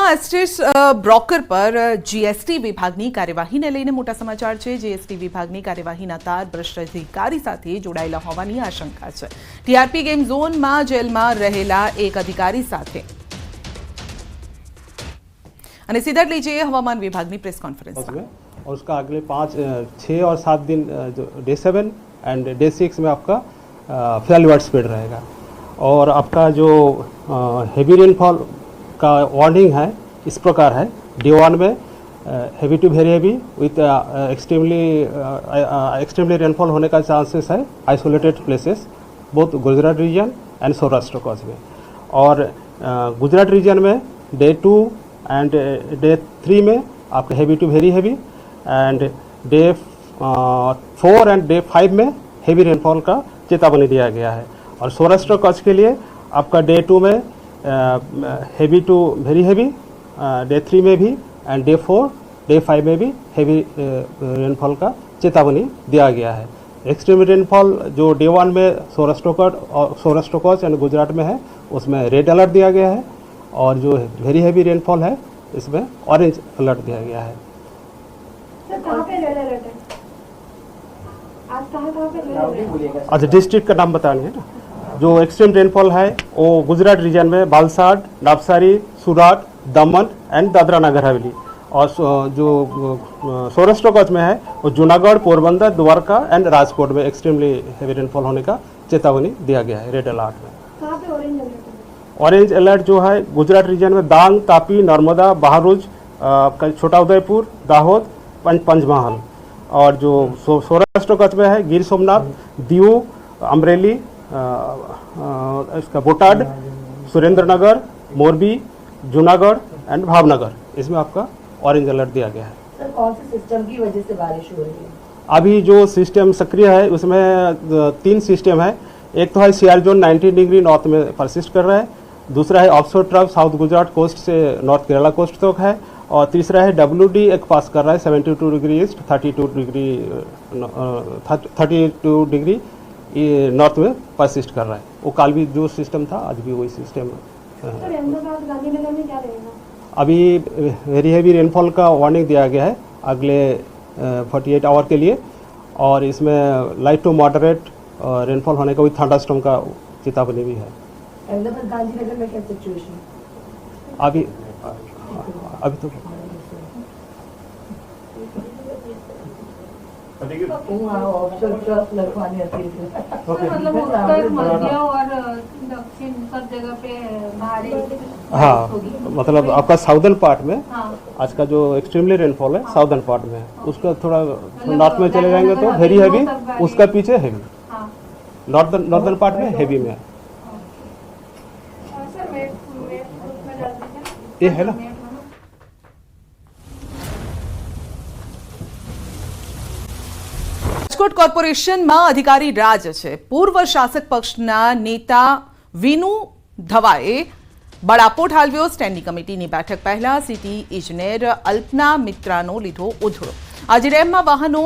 સુરતમાં estate broker પર GST વિભાગની કાર્યવાહીને લઈને મોટા સમાચાર છે। જીએસટી વિભાગની કાર્યવાહીના તાર ભ્રષ્ટ અધિકારી સાથે જોડાયેલા હોવાની આશંકા છે। ટીઆરપી ગેમ ઝોનમાં જેલમાં રહેલા એક અધિકારી સાથે અને સીધા લઈ જઈએ હવામાન વિભાગની પ્રેસ કોન્ફરન્સ और उसका अगले 6 और 7 दिन डे 7 एंड डे 6 में आपका फेल वर्ड स्पीड रहेगा। और आपका जो हेवी रेनफॉल का वार्निंग है इस प्रकार है। डे 1 में heavy to very heavy with extremely rainfall होने का चांसेस है isolated places both Gujarat region and Saurashtra coast में। और गुजरात रीजन में डे 2 एंड डे 3 में आपका heavy to very heavy and day 4 and day 5 में हेवी रेनफॉल का चेतावनी दिया गया है। और सौराष्ट्र कच्छ के लिए आपका डे 2 में heavy to very heavy, day 3 में भी एंड डे 4 डे 5 में भी हेवी रेनफॉल का चेतावनी दिया गया है। एक्सट्रीम रेनफॉल जो डे 1 में सौराष्ट्र कच्छ एंड गुजरात में है उसमें रेड अलर्ट दिया गया है। और जो वेरी हेवी रेनफॉल है इसमें ऑरेंज अलर्ट दिया गया है। सर कहाँ पे रेड अलर्ट है? आज कहाँ पे? अच्छा, डिस्ट्रिक्ट का नाम बताएंगे ना। जो एक्सट्रीम रेनफॉल है वो गुजरात रीजन में बालसाड, नवसारी, सूरत, दमन एंड दादरा नगर हवेली। और जो सौराष्ट्र कच्छ में है वो जूनागढ़, पोरबंदर, द्वारका एंड राजकोट में एक्सट्रीमली हेवी रेनफॉल होने का चेतावनी दिया गया है रेड अलर्ट में। कहाँ पे ऑरेंज अलर्ट है? ऑरेंज अलर्ट जो है गुजरात रीजन में डांग, तापी, नर्मदा, बहारूच, छोटा उदयपुर, दाहोद, पंचमहाल। और जो सौराष्ट्र कच्छ में है गिर सोमनाथ, दीव, अमरेली, इसका बोटाड, सुरेंद्रनगर, मोरबी, जूनागढ़ एंड भावनगर, इसमें आपका ऑरेंज अलर्ट दिया गया है। सर कौन से सिस्टम की वजह से बारिश हो रही है? अभी जो सिस्टम सक्रिय है उसमें 3 सिस्टम है। एक तो है सीआर जोन 90 डिग्री नॉर्थ में परसिस्ट कर रहा है, दूसरा है offshore trough south Gujarat coast से नॉर्थ केरला कोस्ट तक है, और तीसरा है WD एक पास कर रहा है 72 डिग्री ईस्ट 32 डिग्री नॉर्थ में परसिस्ट कर रहा है। वो कल भी जो सिस्टम था आज भी वही सिस्टम है। सर अहमदाबाद गांधीनगर में क्या रहेगा? अभी वेरी हेवी रेनफॉल का वार्निंग दिया गया है अगले 48 आवर के लिए। और इसमें लाइट टू मॉडरेट रेनफॉल होने का विद थंडरस्टॉर्म का चेतावनी भी है। अहमदाबाद गांधीनगर में क्या सिचुएशन? अभी तो ऑफशोर ट्रफ लगवानी होती है। मतलब उत्तर मध्य और दक्षिण सब जगह पे भारी हाँ, मतलब आपका साउदर्न पार्ट में हाँ। आज का जो एक्सट्रीमली रेनफॉल है साउदर्न पार्ट में है, उसका थोड़ा नॉर्थ में चले जाएंगे तो वेरी हेवी, उसका पीछे हेवी, नॉर्दर्न पार्ट में हेवी में है। सर मैं ग्रुप में डाल दीजिए। ये है ना। રાજકોટ કોર્પોરેશનમાં અધિકારી રાજ છે। પૂર્વ શાસક પક્ષના નેતા વિનુ ધવાએ બળાપો ઠાલવ્યો। સ્ટેન્ડિંગ કમિટીની બેઠક પહેલા સિટી ઇજનેર અલ્પના મિત્રાનો લીધો ઉધડો। આજે ડેમમાં વાહનો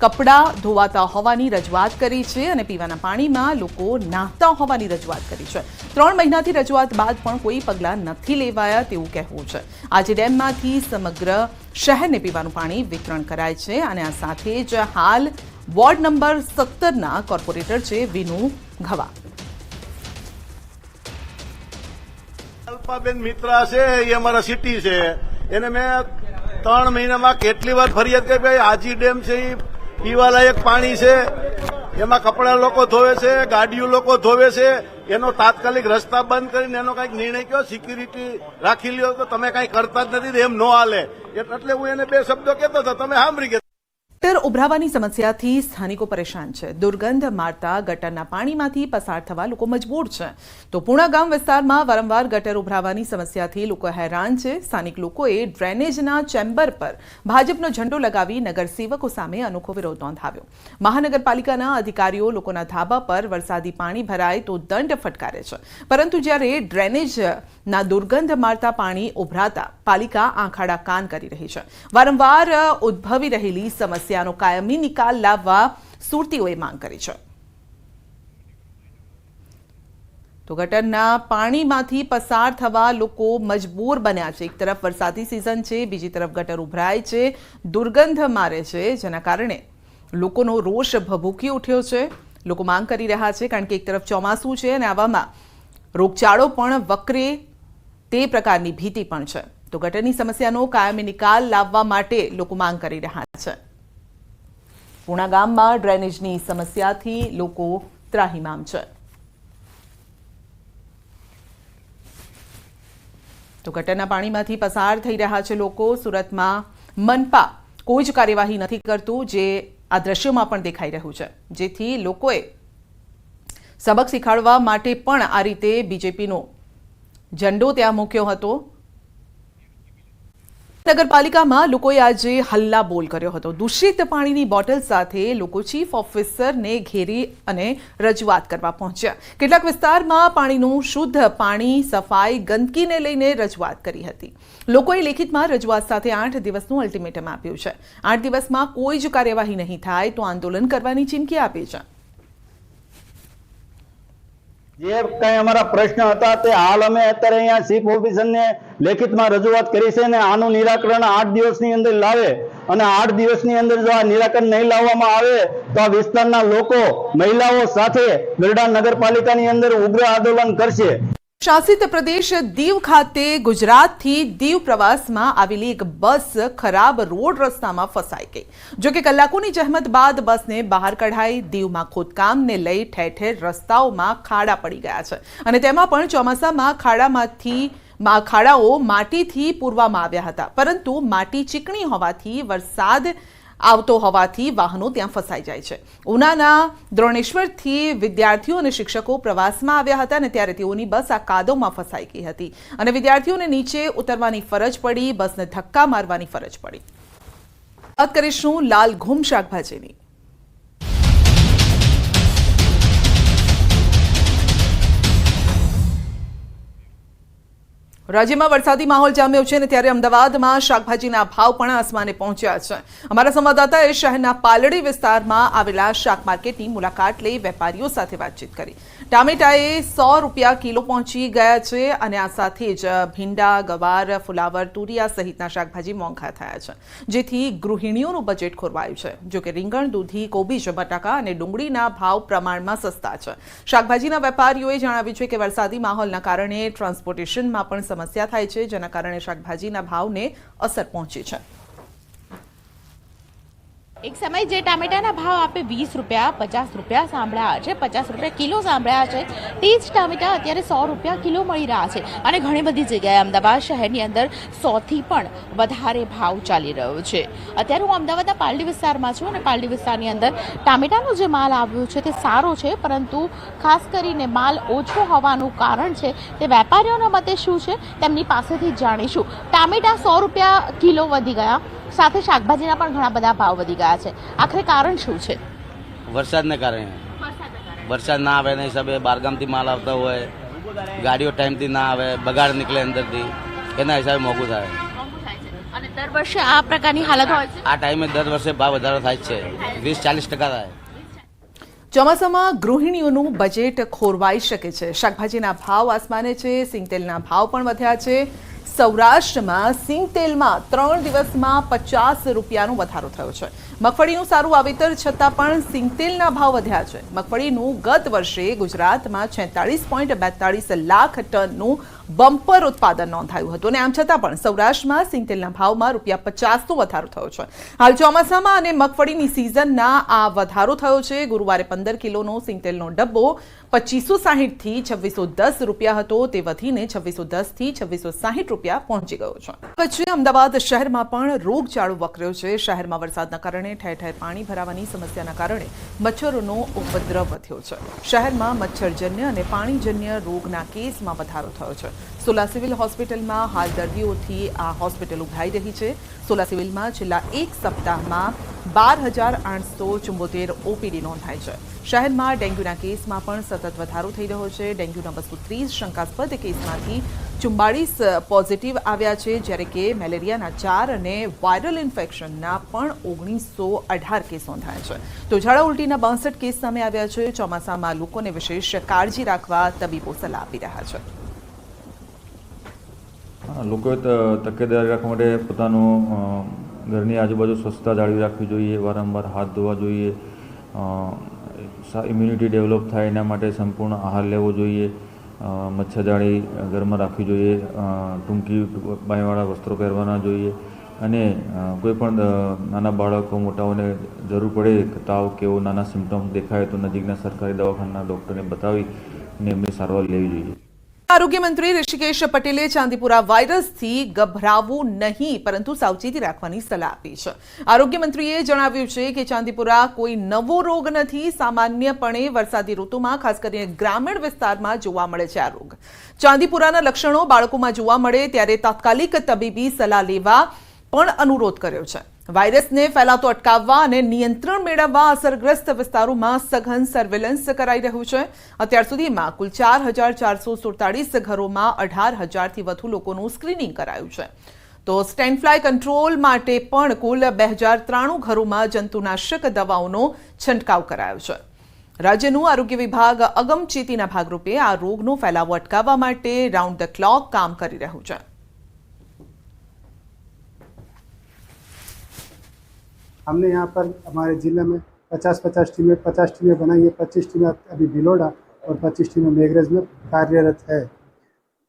કપડાં ધોવાતા હોવાની રજૂઆત કરી છે અને પીવાના પાણીમાં લોકો નાહતા હોવાની રજૂઆત કરી છે। 3 મહિનાથી રજૂઆત બાદ પણ કોઈ પગલાં નથી લેવાયા તેવું કહેવું છે। આજે ડેમમાંથી સમગ્ર શહેરને પીવાનું પાણી વિતરણ કરાય છે અને આ સાથે જ હાલ વોર્ડ નંબર 17 કોર્પોરેટર છે વિનુ ઘવા। અલ્પાબેન મિત્રા છે એ અમારા સિટી છે, એને મેં 3 મહિનામાં કેટલી વાર ફરિયાદ કરી ભાઈ આજી ડેમ છે એ પીવાલાયક પાણી છે, એમાં કપડા લોકો ધોવે છે, ગાડીઓ લોકો ધોવે છે, એનો તાત્કાલિક રસ્તા બંધ કરીને એનો કંઈક નિર્ણય કયો, સિક્યુરિટી રાખી લ્યો તો તમે કંઈ કરતા જ નથી, એમ ન હાલે। એટલે હું એને 2 શબ્દો કહેતો હતો, તમે સાંભળી ગયા। ગટર ઉભરાવાની સમસ્યાથી સ્થાનિકો પરેશાન છે। દુર્ગંધ મારતા ગટરના પાણીમાંથી પસાર થવા લોકો મજબૂર છે। તો પૂર્ણા ગામ વિસ્તારમાં વારંવાર ગટર ઉભરાવાની સમસ્યાથી લોકો હેરાન છે। સ્થાનિક લોકોએ ડ્રેનેજના ચેમ્બર પર ભાજપનો ઝંડો લગાવી નગરસેવકો સામે અનોખો વિરોધ નોંધાવ્યો। મહાનગરપાલિકાના અધિકારીઓ લોકોના ધાબા પર વરસાદી પાણી ભરાય તો દંડ ફટકારે છે, પરંતુ જ્યારે ડ્રેનેજના દુર્ગંધ મારતા પાણી ઉભરાતા પાલિકા આંખાડા કાન કરી રહી છે। વારંવાર ઉદ્ભવી રહેલી સમસ્યાનો કાયમી નિકાલ લાવવા સુરતીઓએ માંગ કરી છે। તો ગટરના પાણીમાંથી પસાર થવા લોકો મજબૂર બન્યા છે. એક તરફ વરસાદી સિઝન છે, બીજી તરફ ગટર ઉભરાય છે, દુર્ગંધ મારે છે, જેના કારણે લોકોનો રોષ ભભૂકી ઉઠ્યો છે. લોકો માંગ કરી રહ્યા છે, કારણ કે એક તરફ ચોમાસું છે અને આવામાં રોગચાળો પણ વકરે તે પ્રકારની ભીતિ પણ છે. તો ગટરની સમસ્યાનો કાયમી નિકાલ લાવવા માટે લોકો માંગ કરી રહ્યા છે. પૂણા ગામમાં ડ્રેનેજની સમસ્યાથી લોકો ત્રાહિમામ છે. તો ગટરના પાણીમાંથી પસાર થઈ રહ્યા છે લોકો. સુરતમાં મનપા કોઈ જ કાર્યવાહી નથી કરતું, જે આ દ્રશ્યોમાં પણ દેખાઈ રહ્યું છે, જેથી લોકોએ સબક શીખવાડવા માટે પણ આ રીતે બીજેપીનો ઝંડો ત્યાં મૂક્યો હતો. નગરપાલિકામાં લોકોએ આજે હલ્લા બોલ કર્યો હતો. દૂષિત પાણીની બોટલ સાથે લોકો ચીફ ઓફિસરને ઘેરી અને રજૂઆત કરવા પહોંચ્યા. કેટલાક વિસ્તારમાં પાણીનું શુદ્ધ પાણી, સફાઈ, ગંદકીને લઈને રજૂઆત કરી હતી. લોકોએ લેખિતમાં રજૂઆત સાથે 8 દિવસનું અલ્ટિમેટમ આપ્યું છે. 8 દિવસમાં કોઈ જ કાર્યવાહી નહીં થાય તો આંદોલન કરવાની ચીમકી આપી છે. જે કઈ અમારા પ્રશ્ન હતા તે હાલ અમે અત્યારે અહીંયા ચીફ ઓફિસરને લેખિતમાં રજૂઆત કરી છે અને આનું નિરાકરણ 8 દિવસની અંદર લાવે અને 8 દિવસની અંદર જો આ નિરાકરણ નહીં લાવવામાં આવે તો આ વિસ્તારના લોકો, મહિલાઓ સાથે ગરડા નગરપાલિકાની અંદર ઉગ્ર આંદોલન કરશે. શાસિત પ્રદેશ દીવ ખાતે ગુજરાતથી દીવ પ્રવાસમાં આવેલી એક બસ ખરાબ રોડ રસ્તામાં ફસાઈ ગઈ. જો કે કલાકોની જહેમત બાદ બસને બહાર કઢાઈ. દીવમાં ખોદકામને લઈ ઠેર ઠેર રસ્તાઓમાં ખાડા પડી ગયા છે અને તેમાં પણ ચોમાસામાં ખાડાઓ માટીથી પૂરવામાં આવ્યા હતા, પરંતુ માટી ચીકણી હોવાથી વરસાદ આવતો હોવાથી વાહનો ત્યાં ફસાઈ જાય છે. ઉનાના દ્રોણેશ્વરથી વિદ્યાર્થીઓ અને શિક્ષકો પ્રવાસમાં આવ્યા હતા અને ત્યારે તેઓની બસ આ કાદવમાં ફસાઈ ગઈ હતી અને વિદ્યાર્થીઓને નીચે ઉતરવાની ફરજ પડી, બસને ધક્કા મારવાની ફરજ પડી. વાત કરીશું લાલ ઘૂમ શાકભાજીની. રાજ્યમાં વરસાદી માહોલ જામ્યો છે અને ત્યારે અમદાવાદમાં શાકભાજીના ભાવ પણ આસમાને પહોંચ્યા છે. અમારા સંવાદદાતાએ શહેરના પાલડી વિસ્તારમાં આવેલા શાક માર્કેટની મુલાકાત લઈ વેપારીઓ સાથે વાતચીત કરી. ટામેટાએ 100 રૂપિયા કિલો પહોંચી ગયા છે અને આ સાથે જ ભીંડા, ગવાર, ફુલાવર, તુરિયા સહિતના શાકભાજી મોંઘા થયા છે, જેથી ગૃહિણીઓનું બજેટ ખોરવાયું છે. જોકે રીંગણ, દૂધી, કોબીજ, બટાકા અને ડુંગળીના ભાવ પ્રમાણમાં સસ્તા છે. શાકભાજીના વેપારીઓએ જણાવ્યું છે કે વરસાદી માહોલના કારણે ટ્રાન્સપોર્ટેશનમાં પણ સમસ્યા થાય છે, જેના કારણે શાકભાજીના ભાવને અસર પહોંચી છે. એક સમય જે ટામેટાના ભાવ આપે 20 રૂપિયા, 50 રૂપિયા સાંભળ્યા છે, 50 રૂપિયા કિલો સાંભળ્યા છે, તે જ ટામેટા અત્યારે 100 રૂપિયા કિલો મળી રહ્યા છે અને ઘણી બધી જગ્યાએ અમદાવાદ શહેરની અંદર 100થી પણ વધારે ભાવ ચાલી રહ્યો છે. અત્યારે હું અમદાવાદના પાલડી વિસ્તારમાં છું અને પાલડી વિસ્તારની અંદર ટામેટાનો જે માલ આવ્યો છે તે સારો છે, પરંતુ ખાસ કરીને માલ ઓછો હોવાનું કારણ છે તે વેપારીઓના મતે શું છે તેમની પાસેથી જાણીશું. ટામેટા 100 રૂપિયા કિલો વધી ગયા, સાથે શાકભાજીના પણ ઘણા બધા ભાવ વધી ગયા છે. આખરે કારણ શું છે? વરસાદને કારણે. વરસાદ ના આવે એના હિસાબે બહારગામથી માલ આવતા હોય, ગાડીઓ ટાઈમથી ના આવે, બગાડ નીકળે અંદરથી, એના હિસાબે મોંઘું થાય. અને દર વર્ષે આ પ્રકારની હાલત હોય છે? આ ટાઈમે દર વર્ષે ભાવ વધારો થાય છે, 20-40% થાય. ચોમાસામાં ગૃહિણીઓનું બજેટ ખોરવાઈ શકે છે. શાકભાજીના ભાવ આસમાને છે, સિંગતેલના ભાવ પણ વધ્યા છે. સૌરાષ્ટ્રમાં સિંગતેલમાં 3 દિવસમાં 50 રૂપિયાનો વધારો થયો છે. મગફળીનું સારું વાવેતર છતાં પણ સિંગતેલના ભાવ વધ્યા છે. મગફળીનું ગત વર્ષે ગુજરાતમાં 46.42 લાખ ટનનું બમ્પર ઉત્પાદન નોંધાયું હતું અને આમ છતાં પણ સૌરાષ્ટ્રમાં સિંગતેલના ભાવમાં ₹50નો વધારો થયો છે. હાલ ચોમાસામાં અને મગફળીની સિઝનના આ વધારો થયો છે. ગુરુવારે 15 કિલોનો સિંગતેલનો ડબ્બો 2560થી 2610 રૂપિયા હતો, તે વધીને 2610થી 2660 રૂપિયા પહોંચી ગયો છે. વચ્ચે અમદાવાદ શહેરમાં પણ રોગચાળો વકર્યો છે. શહેરમાં વરસાદના કારણે ઠેર ઠેર પાણી ભરાવાની સમસ્યાના કારણે મચ્છરોનો ઉપદ્રવ વધ્યો છે. શહેરમાં મચ્છરજન્ય અને પાણીજન્ય રોગના કેસમાં વધારો થયો છે. સોલા સિવિલ હોસ્પિટલમાં હાલ દર્દીઓથી આ હોસ્પિટલ ઉભરાઈ રહી છે. સોલા સિવિલમાં છેલ્લા 1 સપ્તાહમાં 12,874 ઓપીડી નોંધાઈ છે. શહેરમાં ડેન્ગ્યુના કેસમાં પણ સતત વધારો થઈ રહ્યો છે. ડેન્ગ્યુના 230 શંકાસ્પદ કેસમાંથી 44 પોઝિટિવ આવ્યા છે, જ્યારે કે મેલેરિયાના 4 અને વાયરલ ઇન્ફેક્શનના પણ 1918 કેસ નોંધાયા છે. તો ઝાડા ઉલટીના 62 કેસ સામે આવ્યા છે. ચોમાસામાં લોકોને વિશેષ કાળજી રાખવા તબીબો સલાહ આપી રહ્યા છે. લોકોએ તકેદારી રાખવા માટે પોતાનું ઘરની આજુબાજુ સ્વચ્છતા જાળવી રાખવી જોઈએ, વારંવાર હાથ ધોવા જોઈએ, ઇમ્યુનિટી ડેવલપ થાય એના માટે સંપૂર્ણ આહાર લેવો જોઈએ, મચ્છરદાણી ઘરમાં રાખવી જોઈએ, ટૂંકી બાંયવાળા વસ્ત્રો પહેરવાના જોઈએ અને કોઈ પણ નાના બાળકો મોટાઓને જરૂર પડે તાવ કે એવો નાના સિમ્ટમ્સ દેખાય તો નજીકના સરકારી દવાખાનાના ડૉક્ટરને બતાવી અને એમની સારવાર લેવી જોઈએ. આરોગ્ય મંત્રી ઋષિકેશ પટેલે ચાંદીપુરા વાયરસથી ગભરાવું નહીં પરંતુ સાવચેતી રાખવાની સલાહ આપી છે. આરોગ્ય મંત્રીએ જણાવ્યું છે કે ચાંદીપુરા કોઈ નવો રોગ નથી. સામાન્યપણે વરસાદી ઋતુમાં ખાસ કરીને ગ્રામીણ વિસ્તારમાં જોવા મળે છે આ રોગ. ચાંદીપુરાના લક્ષણો બાળકોમાં જોવા મળે ત્યારે તાત્કાલિક તબીબી સલાહ લેવા પણ અનુરોધ કર્યો છે. વાયરસને ફેલાતો અટકાવવા અને નિયંત્રણ મેળવવા અસરગ્રસ્ત વિસ્તારોમાં સઘન સર્વેલન્સ કરાઈ રહ્યું છે. અત્યાર સુધીમાં કુલ 4,447 ઘરોમાં 18,000થી વધુ લોકોનું સ્ક્રીનિંગ કરાયું છે. તો સ્ટેન્ડ ફ્લાય કંટ્રોલ માટે પણ કુલ 2,093 ઘરોમાં જંતુનાશક દવાઓનો છંટકાવ કરાયો છે. રાજ્યનું આરોગ્ય વિભાગ અગમચેતીના ભાગરૂપે આ રોગનો ફેલાવો અટકાવવા માટે રાઉન્ડ ધ ક્લોક કામ કરી રહ્યું છે. हमने यहाँ पर हमारे ज़िले में 50 टीमें बनाई है. 25 टीमें अभी भिलोड़ा और 25 टीमें मेघरज में कार्यरत है.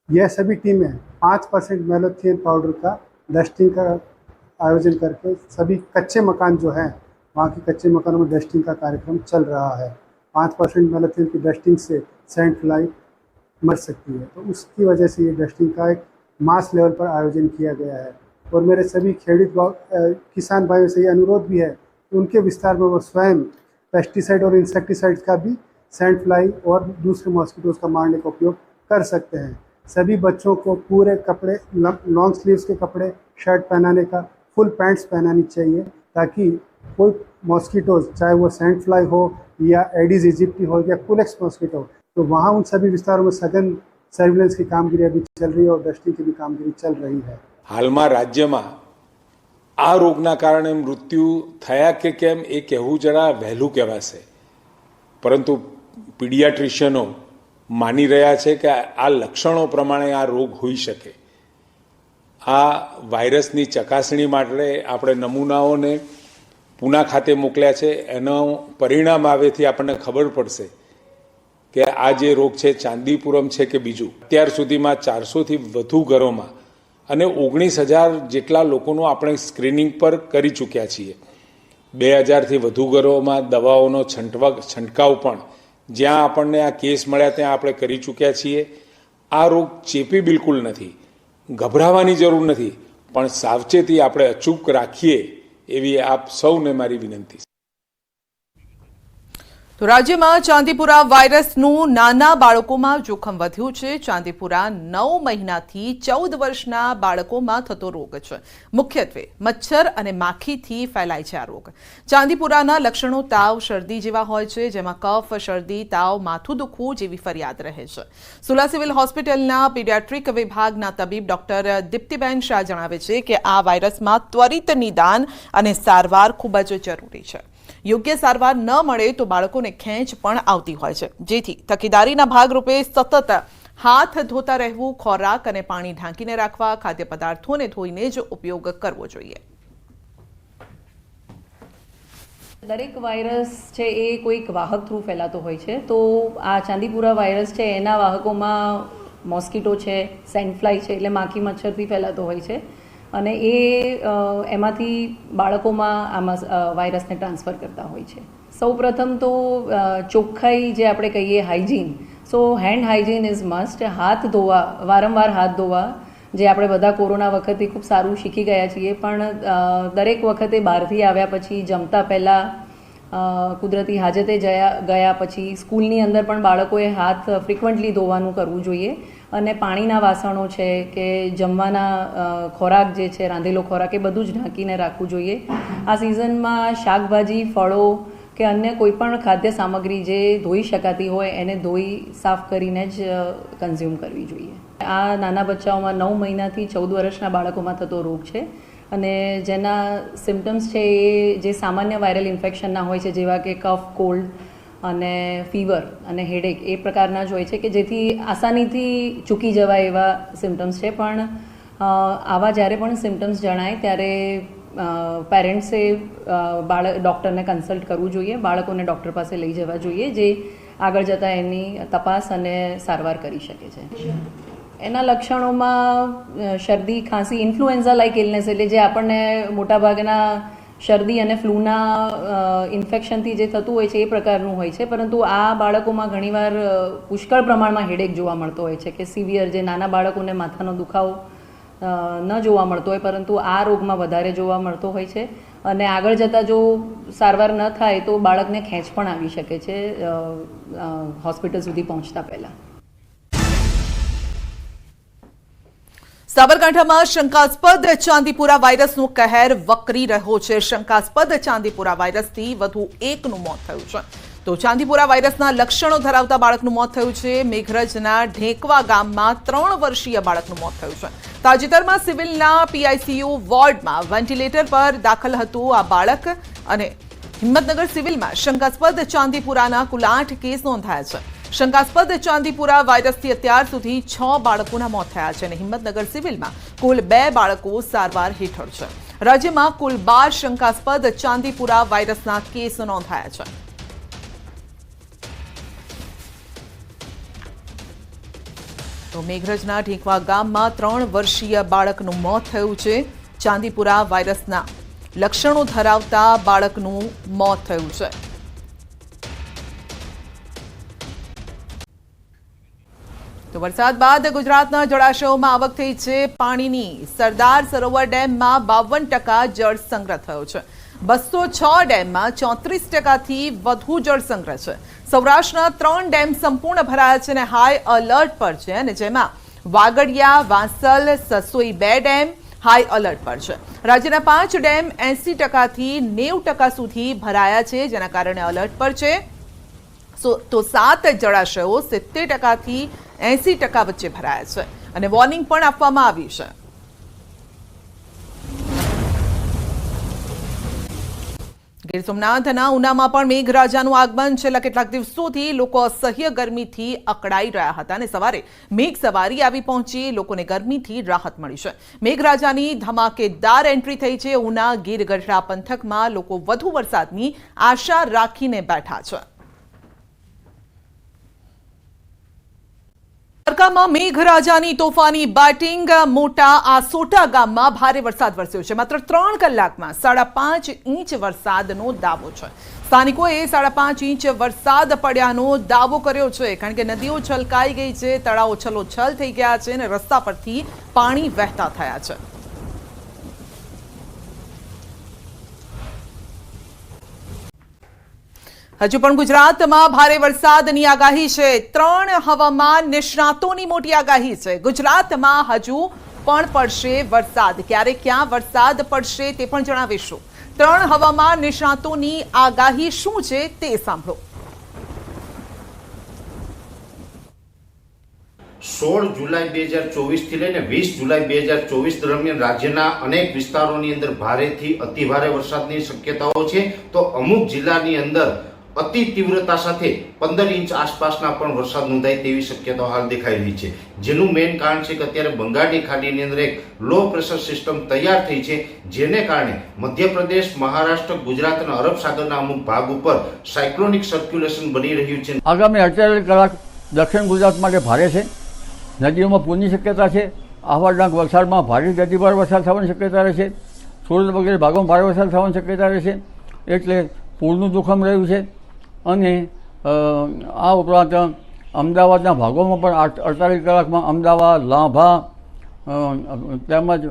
यह सभी टीमें 5% मैलोथियन पाउडर का डस्टिंग का आयोजन करके सभी कच्चे मकान जो हैं वहाँ के कच्चे मकानों में डस्टिंग का कार्यक्रम चल रहा है. 5% मैलोथियन की डस्टिंग से सैंड फ्लाई मर सकती है, तो उसकी वजह से ये डस्टिंग का एक मास लेवल पर आयोजन किया गया है. और मेरे सभी खेड़ित किसान भाइयों से ये अनुरोध भी है कि उनके विस्तार में वो स्वयं पेस्टिसाइड और इंसेक्टिसाइड्स का भी सैंड फ्लाई और दूसरे मॉस्किटोज़ का मारने का उपयोग कर सकते हैं. सभी बच्चों को पूरे कपड़े, लॉन्ग स्लीव्स के कपड़े, शर्ट पहनाने का, फुल पैंट्स पहनानी चाहिए ताकि कोई मॉस्किटोज़ चाहे वो सैंड फ्लाई हो या एडिस इजिप्टी हो या कुलेक्स मॉस्किटो, तो वहाँ उन सभी विस्तारों में सघन सर्विलेंस की कामगिरी अभी चल रही है और डस्टिंग की भी कामगिरी चल रही है. હાલમાં રાજ્યમાં આ રોગના કારણે મૃત્યુ થયા કે કેમ એ કહેવું જરા વહેલું કહેવાશે, પરંતુ પીડિયાટ્રિશિયનો માની રહ્યા છે કે આ લક્ષણો પ્રમાણે આ રોગ હોઈ શકે. આ વાયરસની ચકાસણી માટે આપણે નમૂનાઓને પૂના ખાતે મોકલ્યા છે. એનો પરિણામ આવેથી આપણને ખબર પડશે કે આ જે રોગ છે ચાંદીપુરમ છે કે બીજું. અત્યાર સુધીમાં 400થી વધુ ઘરોમાં અને 19,000 જેટલા લોકોનું આપણે સ્ક્રીનિંગ પર કરી ચૂક્યા છીએ. 2,000થી વધુ ઘરોમાં દવાઓનો છંટકાવ પણ જ્યાં આપણને આ કેસ મળ્યા ત્યાં આપણે કરી ચૂક્યા છીએ. આ રોગ ચેપી બિલકુલ નથી, ગભરાવાની જરૂર નથી, પણ સાવચેતી આપણે અચૂક રાખીએ એવી આપ સૌને મારી વિનંતી છે. તો રાજ્યમાં ચાંદીપુરા વાયરસનું નાના બાળકોમાં જોખમ વધ્યું છે. ચાંદીપુરા 9 મહિનાથી 14 વર્ષના બાળકોમાં થતો રોગ છે. મુખ્યત્વે મચ્છર અને માખીથી ફેલાય છે આ રોગ. ચાંદીપુરાના લક્ષણો તાવ, શરદી જેવા હોય છે, જેમાં કફ, શરદી, તાવ, માથું દુખવું જેવી ફરિયાદ રહે છે. સુલા સિવિલ હોસ્પિટલના પીડિયાટ્રિક વિભાગના તબીબ ડોક્ટર દીપ્તિબેન શાહ જણાવે છે કે આ વાયરસમાં ત્વરિત નિદાન અને સારવાર ખૂબ જ જરૂરી છે. યોગ્ય સારવાર ન મળે તો બાળકોને ખેંચ પણ આવતી હોય છે, જેથી તકેદારીના ભાગરૂપે સતત હાથ ધોતા રહેવું, ખોરાક અને પાણી ઢાંકીને રાખવા, ખાદ્ય પદાર્થોને ધોઈને જ ઉપયોગ કરવો જોઈએ. દરેક વાયરસ છે એ કોઈક વાહક થ્રુ ફેલાતો હોય છે. તો આ ચાંદીપુરા વાયરસ છે એના વાહકોમાં મોસ્કીટો છે, સેન્ડ ફ્લાય છે એટલે માખી મચ્છરથી ફેલાતો હોય છે અને એ એમાંથી બાળકોમાં આમાં વાયરસને ટ્રાન્સફર કરતા હોય છે. સૌપ્રથમ તો ચોખ્ખાઈ જે આપણે કહીએ hygiene, so hand hygiene is must. હાથ ધોવા, વારંવાર હાથ ધોવા, જે આપણે બધા કોરોના વખતે ખૂબ સારું શીખી ગયા છીએ, પણ દરેક વખતે બહારથી આવ્યા પછી, જમતા પહેલાં, કુદરતી હાજતે ગયા પછી, સ્કૂલની અંદર પણ બાળકોએ હાથ ફ્રિકવન્ટલી ધોવાનું કરવું જોઈએ. અને પાણીના વાસણો છે કે જમવાના ખોરાક જે છે રાંધેલો ખોરાક એ બધું જ ઢાંકીને રાખવું જોઈએ. આ સિઝનમાં શાકભાજી, ફળો કે અન્ય કોઈ પણ ખાદ્ય સામગ્રી જે ધોઈ શકાતી હોય એને ધોઈ સાફ કરીને જ કન્ઝ્યુમ કરવી જોઈએ. આ નાના બચ્ચાઓમાં 9 મહિનાથી 14 વર્ષના બાળકોમાં થતો રોગ છે અને જેના સિમ્ટમ્સ છે એ જે સામાન્ય વાયરલ ઇન્ફેક્શનના હોય છે, જેવા કે કફ, કોલ્ડ અને ફીવર અને હેડેક એ પ્રકારના જ હોય છે કે જેથી આસાનીથી ચૂકી જવાય એવા સિમ્ટમ્સ છે. પણ આવા જ્યારે પણ સિમ્ટમ્સ જણાય ત્યારે પેરેન્ટ્સે ડૉક્ટરને કન્સલ્ટ કરવું જોઈએ, બાળકોને ડૉક્ટર પાસે લઈ જવા જોઈએ, જે આગળ જતાં એની તપાસ અને સારવાર કરી શકે છે. એના લક્ષણોમાં શરદી, ખાંસી, ઇન્ફ્લુએન્ઝા લાઇક ઇલનેસ એટલે જે આપણને મોટાભાગના શરદી અને ફ્લૂના ઇન્ફેક્શનથી જે થતું હોય છે એ પ્રકારનું હોય છે. પરંતુ આ બાળકોમાં ઘણીવાર પુષ્કળ પ્રમાણમાં હેડેક જોવા મળતો હોય છે કે સિવિયર, જે નાના બાળકોને માથાનો દુખાવો ન જોવા મળતો હોય પરંતુ આ રોગમાં વધારે જોવા મળતો હોય છે. અને આગળ જતાં જો સારવાર ન થાય તો બાળકને ખેંચ પણ આવી શકે છે હોસ્પિટલ સુધી પહોંચતા પહેલાં. સાબરકાંઠામાં શંકાસ્પદ ચાંદીપુરા વાયરસનો કહેર વકરી રહ્યો છે. શંકાસ્પદ ચાંદીપુરા વાયરસથી વધુ એકનું મોત થયું છે. તો ચાંદીપુરા વાયરસના લક્ષણો ધરાવતા બાળકનું મોત થયું છે. મેઘરજના ઢેકવા ગામમાં 3 વર્ષીય બાળકનું મોત થયું છે. તાજેતરમાં સિવિલના PICU વોર્ડમાં વેન્ટિલેટર પર દાખલ હતું આ બાળક અને હિંમતનગર સિવિલમાં શંકાસ્પદ ચાંદીપુરાના કુલ 8 કેસ નોંધાયા છે. શંકાસ્પદ ચાંદીપુરા વાયરસથી અત્યાર સુધી 6 બાળકોના મોત થયા છે અને હિંમતનગર સિવિલમાં કુલ 2 બાળકો સારવાર હેઠળ છે. રાજ્યમાં કુલ 12 શંકાસ્પદ ચાંદીપુરા વાયરસના કેસ નોંધાયા છે. તો મેઘરજના ઢેકવા ગામમાં 3 વર્ષીય બાળકનું મોત થયું છે. ચાંદીપુરા વાયરસના લક્ષણો ધરાવતા બાળકનું મોત થયું છે. તો વરસાદ બાદ ગુજરાતના જળાશયોમાં આવક થઈ છે પાણીની. સરદાર સરોવર ડેમમાં 52% જળ સંગ્રહ થયો છે. 206 ડેમમાં 34%થી વધુ જળ સંગ્રહ છે. સૌરાષ્ટ્રના 3 ડેમ સંપૂર્ણ ભરાયા છે અને હાઈ એલર્ટ પર છે અને જેમાં Vagadia, Vansal, Sasoi 2 dam high alert પર છે. રાજ્યના 5 ડેમ 80%થી 90% સુધી ભરાયા છે, જેના કારણે એલર્ટ પર છે. તો 7 જળાશયો 70%થી 80% વચ્ચે ભરાયા છે અને વોર્નિંગ પણ આપવામાં આવી છે. ગીર સોમનાથના ઉનામાં પણ મેઘરાજાનું આગમન. છેલ્લા કેટલાક દિવસોથી લોકો અસહ્ય ગરમીથી અકળાઈ રહ્યા હતા અને સવારે મેઘ સવારી આવી પહોંચી લોકોને ગરમીથી રાહત મળી છે. મેઘરાજાની ધમાકેદાર એન્ટ્રી થઈ છે. ઉના, ગીર ગઢડા પંથકમાં લોકો વધુ વરસાદની આશા રાખીને બેઠા છે. દ્વારકામાં મેઘરાજાની તોફાની બેટિંગ. મોટા આસોટા ગામમાં ભારે વરસાદ વરસ્યો છે. માત્ર 3 કલાકમાં 5.5 ઇંચ વરસાદનો દાવો છે. સ્થાનિકોએ 5.5 ઇંચ વરસાદ પડ્યાનો દાવો કર્યો છે કારણ કે નદીઓ છલકાઈ ગઈ છે, તળાવો છલોછલ થઈ ગયા છે અને રસ્તા પરથી પાણી વહેતા થયા છે. હજુ પણ ગુજરાતમાં ભારે વરસાદની આગાહી છે. 3 હવામાન નિષ્ણાતોની મોટી આગાહી છે. ગુજરાતમાં હજુ પણ પડશે વરસાદ. ક્યારે ક્યાં વરસાદ પડશે તે પણ જણાવીશું. 3 હવામાન નિષ્ણાતોની આગાહી શું છે તે સાંભળો. 16 જુલાઈ 2024 થી લઈને 20 જુલાઈ 2024 દરમિયાન રાજ્યના અનેક વિસ્તારોની અંદર ભારેથી અતિભારે વરસાદની શક્યતાઓ છે. તો અમુક જિલ્લાની અંદર અતિ તીવ્રતા સાથે 15 ઇંચ આસપાસના પણ વરસાદ નોંધાય તેવી શક્યતાઓ હાલ દેખાઈ રહી છે. જેનું મેઇન કારણ છે કે અત્યારે બંગાળની ખાડીની અંદર એક લો પ્રેશર સિસ્ટમ તૈયાર થઈ છે, જેને કારણે મધ્યપ્રદેશ, મહારાષ્ટ્ર, ગુજરાત અને અરબ સાગરના અમુક ભાગ ઉપર સાયક્લોનિક સર્ક્યુલેશન બની રહ્યું છે. આગામી 48 કલાક દક્ષિણ ગુજરાત માટે ભારે છે. નદીઓમાં પૂરની શક્યતા છે. આહવા વલસાડમાં ભારે અતિભારે વરસાદ થવાની શક્યતા રહેશે. સુરત વગેરે ભાગોમાં ભારે વરસાદ થવાની શક્યતા રહેશે. એટલે પૂરનું જોખમ રહ્યું છે. અને આ ઉપરાંત અમદાવાદના ભાગોમાં પણ 48 કલાકમાં અમદાવાદ, લાંભા તેમજ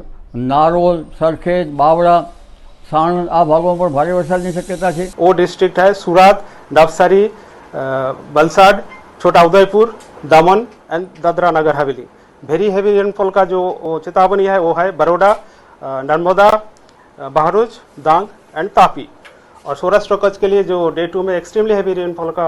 નારોલ, સરખેજ, બાવળા, સાણંદ આ ભાગોમાં પણ ભારે વરસાદની શક્યતા છે. वो डिस्ट्रिक्ट है सूरत, नवसारी, वलसाड, छोटा उदयपुर, दमन and Dadra Nagar Haveli. Very heavy rainfall का जो चेतावनी है वो है बड़ौदा, नर्मदा, बहरोज, डांग एंड तापी। और सौराष्ट्र कच्छ के लिए जो डे 2 में एक्सट्रीमली हैवी रेनफॉल का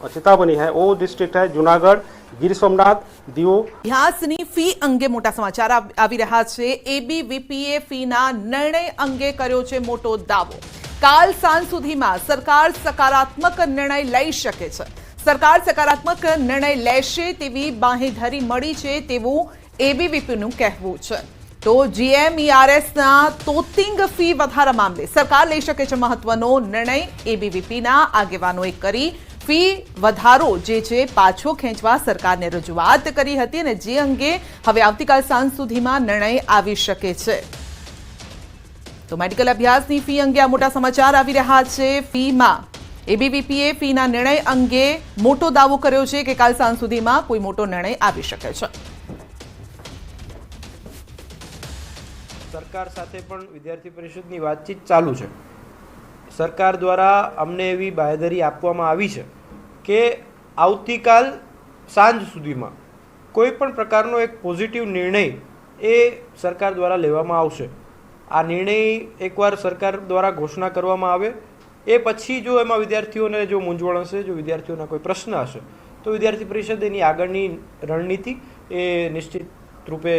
चेतावनी है वो डिस्ट्रिक्ट है जूनागढ़, गिर सोमनाथ, दीव। અભ્યાસની ફી અંગે મોટા સમાચાર આવી રહ્યા છે। એબીવીપીએ ફીના નિર્ણય અંગે કર્યો છે મોટો દાવો। કાલ સાંજ સુધીમાં સરકાર સકારાત્મક નિર્ણય લઈ શકે છે। સરકાર સકારાત્મક નિર્ણય લેશે તેવી બાંહેધરી મળી છે તેવું એબીવીપીનું કહેવું છે। તો જીએમઈઆરએસના તોતિંગ ફી વધારા મામલે સરકાર લઈ શકે છે મહત્વનો નિર્ણય। એબીવીપીના આગેવાનોએ કરી ફી વધારો જે છે પાછો ખેંચવા સરકારને રજૂઆત કરી હતી અને જે અંગે હવે આવતીકાલ સાંજ સુધીમાં નિર્ણય આવી શકે છે। તો મેડિકલ અભ્યાસની ફી અંગે આ મોટા સમાચાર આવી રહ્યા છે। ફીમાં એબીવીપીએ ફીના નિર્ણય અંગે મોટો દાવો કર્યો છે કે કાલ સાંજ સુધીમાં કોઈ મોટો નિર્ણય આવી શકે છે। સરકાર સાથે પણ વિદ્યાર્થી પરિષદની વાતચીત ચાલુ છે। સરકાર દ્વારા અમને એવી બાંહેધરી આપવામાં આવી છે કે આવતીકાલ સાંજ સુધીમાં કોઈ પણ પ્રકારનો એક પોઝિટિવ નિર્ણય એ સરકાર દ્વારા લેવામાં આવશે। આ નિર્ણય એકવાર સરકાર દ્વારા ઘોષણા કરવામાં આવે એ પછી જો એમાં વિદ્યાર્થીઓને જો મૂંઝવણ હશે, જો વિદ્યાર્થીઓના કોઈ પ્રશ્ન હશે તો વિદ્યાર્થી પરિષદ એની આગળની રણનીતિ એ નિશ્ચિત રૂપે